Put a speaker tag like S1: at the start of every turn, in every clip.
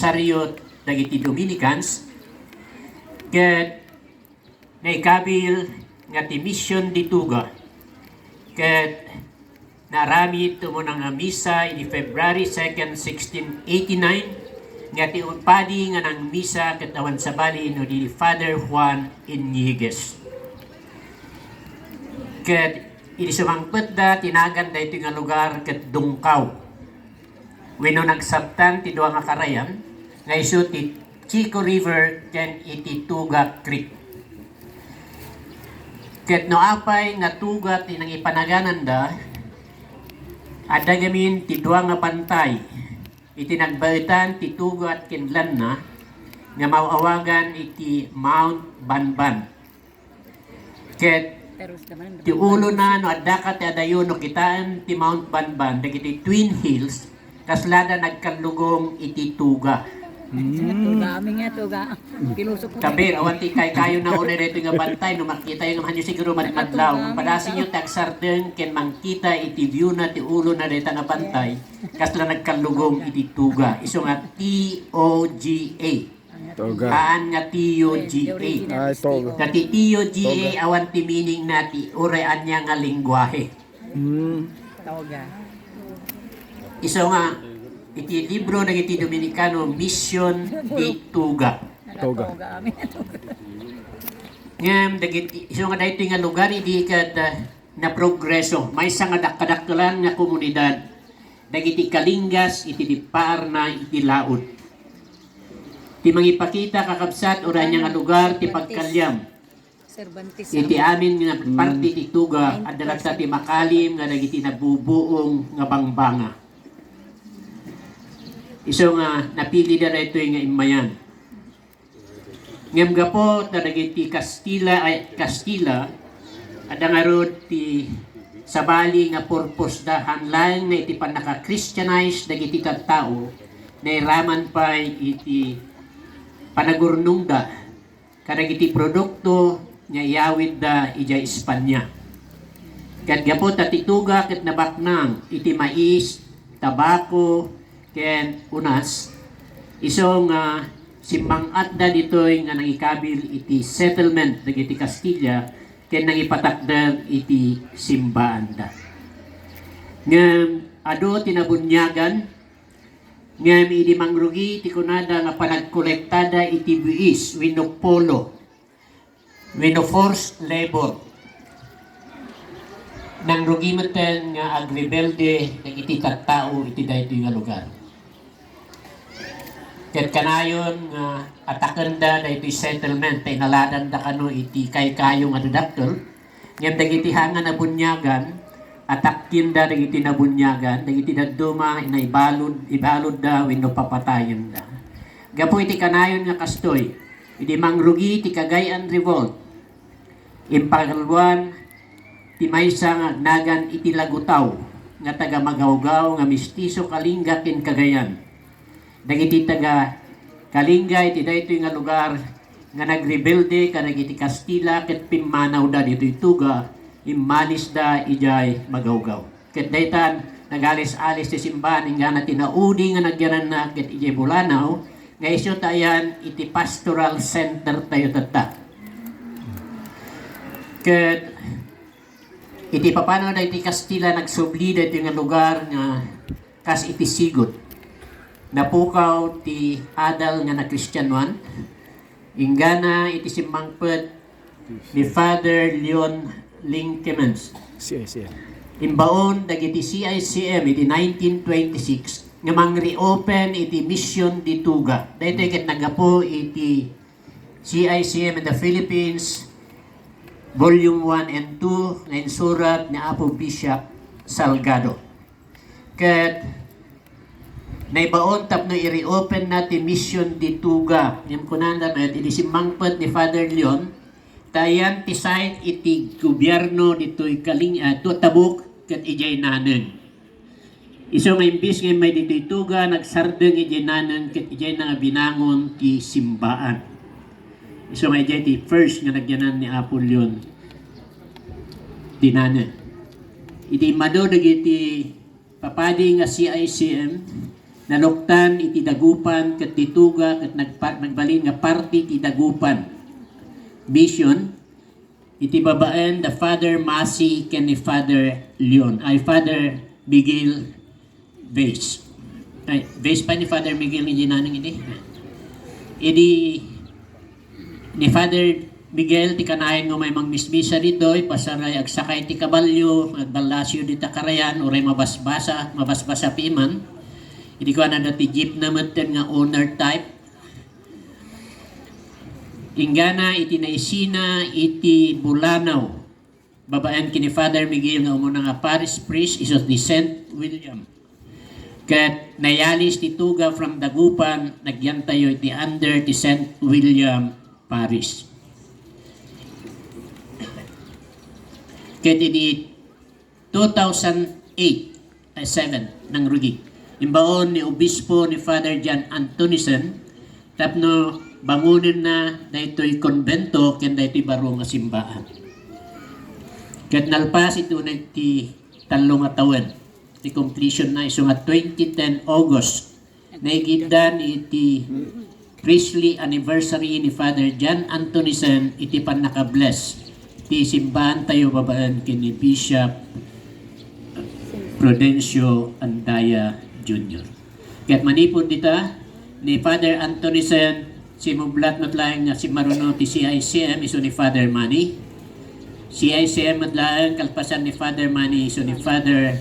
S1: anibersaryo dagiti Dominicans ket naikabil nga ti mission di Tuga ket narami tumo nga misa in February 2nd, 1689 nga ti upadi nga nang misa ket awan sa bali no di Father Juan Iñiguez. Ket ini sumangpet da tinagan da ito nga lugar ket Dungkaw. Wenno nagsabtan ti duha nga karayan nga isu ti Chico River ken iti Tuga Creek. Ket no apay nga tuga ti nang ipanaganan da ada gamin ti duha nga bantay iti nagbaitan ti Tuga at Kinlan na nga mauawagan iti Mount Banban. Ket ti ulo na no adda ka ti adayon no kitaan ti Mount Banban dagiti Twin Hills kaslada nagkalugong iti Tuga.
S2: Tuga amin nga tuga. Kilusok ko.
S1: Kabir awan ti kay kayo na uri rito nga bantay no makita yung manyo siguro madlaw. Padasin yung tagsardeng ken mangkita iti view na ti ulo na rito nga bantay kasla nagkalugong iti Tuga. Iso nga T-O-G-A.
S3: Toga.
S1: Haan nga T-O-G-A.
S3: Ay, toga.
S1: Kati T-O-G-A awan ti meaning na ti urean niya nga lingwahe.
S2: Tuga.
S1: Iso nga iti libro ng iti Dominicano Mission di Tuga.
S3: Toga.
S2: Tuga amin.
S1: Ngam dagiti iso nga daytoy nga lugar idi kad na progreso. May nga kadakdalan nga komunidad dagiti Kalingas iti dipar na iti laod. Ti mangipakita kakabsat oran nga lugar ti pagkalyam.
S2: Cervantes.
S1: Iti amin nga parte ti Tuga adala sa ti makalim nga dagiti nabubuong nga bangbanga. Iso nga napili na ito nga imayan. Ngam gapo na dagiti Castilla ada nga rod ti sabali nga purpose da hanlang na iti panaka-Christianize dagiti tattao na iraman pa iti panagurnong da kadagiti produkto nga iyawid da ija Espanya. Kat gapo tatituga ket nabaknang iti mais, tabako, ken unas isong simbangat da ditoy nga nangikabil iti settlement dagiti Castilla ken nangipatakder iti simbaan da. Ngem ado tinabunyagan ngem idi mangrugi ti kunada nga panagkolektada iti buis wenno polo wenno forced labor nang rugi meten nga agrebelde dagiti tattao iti daytoy nga lugar. Ket kanayon nga ataken da daytoy settlement tay naladan da kano iti kay-kayo nga deductor ngem dagiti hanga na bunyagan atakin da dagiti nabunyagan dagiti dadduma ibalod da wenno papatayen da. Gapo iti kanayon nga kastoy idi mangrugi ti Cagayan Revolt impalwan ti maysa nga agnagan iti Lagutaw nga taga Magawgaw nga mistiso Kalinga ken Cagayan. Dagiti taga Kalinga iti daytoy nga lugar nga nagrebelde kadagiti Kastila ket pimmanaw da ditoy Tuga immalis da ijay Magawgaw. Ket daytan nagalis-alis ti simbahan ingana tinaudi nga nagyanan na ket ijay Bulanaw nga isu tayan iti pastoral center tayo tatta. Ket iti papano da iti Kastila nagsubli da iti nga lugar nga kas iti Sigot. Napukaw ti adal nga na Kristyanuan. Ingana iti simangpet ni Father Leon Linkemans.
S3: Siya.
S1: Imbaon dagiti CICM iti 1926 nga mang-reopen iti Mission di Tuga. Daytoy ket nagapo iti CICM in the Philippines Volume 1 and 2 na insurat ni Apo Bishop Salgado. Ket naibaon tapno i-reopen natin Mission di Tuga. Yung kunanda met iti simangpet ni Father Leon tayan ti site iti gobyerno ditoy Kalinga Tabuk ket ijay nanen. Iso nga imbis nga may ditoy Tuga nagsardeng ijay nanen ket ijay nga binangon ti simbaan. Iso nga ijay ti first nga nagyanan ni Apo Leon di nanen. Iti mado dagiti papadi nga CICM naluktan iti dagupan ket dituga ket nagbalin nga party iti dagupan. Vision iti babaen the Father Masi ken ni Father Leon ay Father Miguel Vase. Ay Vase pa ni Father Miguel ni ginanang ini. Idi ni Father Miguel ti kanayon nga may mangmismisa ditoy pasaray agsakay ti kabalyo agbalasyo di takarayan oray mabasbasa piman. Idi ko na dati jeep na maten nga owner type. Ingana iti naisina iti Bulanaw. Babaen kini Father Miguel nga umuna nga parish priest isos di St. William. Ket nayalis ti tuga from Dagupan nagyantayo iti under ti St. William Parish. Ket iti 2008 ay 7 nang rugi. Imbaon ni obispo ni Father John Antonison tapno bangunin na daytoy konbento ken daytoy baro nga simbahan. Ket nalpas ito na ti 3 nga tawen. Ti completion na iso nga 2010 August. Naigiddan iti priestly anniversary ni Father John Antonison iti panaka-bless. Ti simbahan tayo babaan kini Bishop Prudencio Andaya Jr. Ket manipod dita ni Father Antonison si mublat matlaeng nga si maruno ti CICM iso ni Father Manny. CICM matlaeng kalpasan ni Father Manny iso ni Father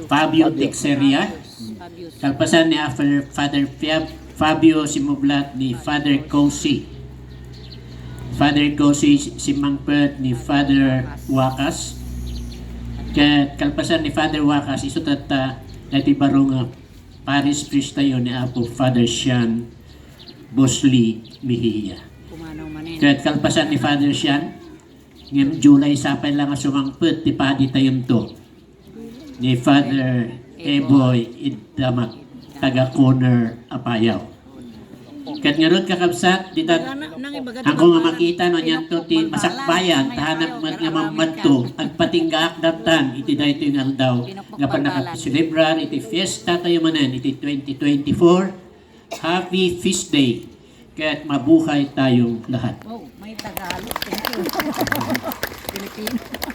S1: Fabio Texeria. Kalpasan ni Father Fabio si mublat ni Father Cosi. Father Cosi si mangpet ni Father Wakas. Ket kalpasan ni Father Wakas iso tata dati baro nga parish priest tayo ni Apo Father Sean Bosley Mejia. Ket kalpasan ni Father Sean ngem July sapay lang nga sumangpet ti padi tayon to ni Father Eboy Idamak taga Corner Apayaw. Ket ngarod kakabsat dita angko nga makita no nyanto ti masakbayan tahanap man nga mamadto agpatinggaak datan iti daytoy nga aldaw nga panakaselebrar iti fiesta tayo manen iti 2024. Happy Feast Day ket mabuhay tayong lahat.
S2: Oh, may Tagalog. Thank you. Filipino.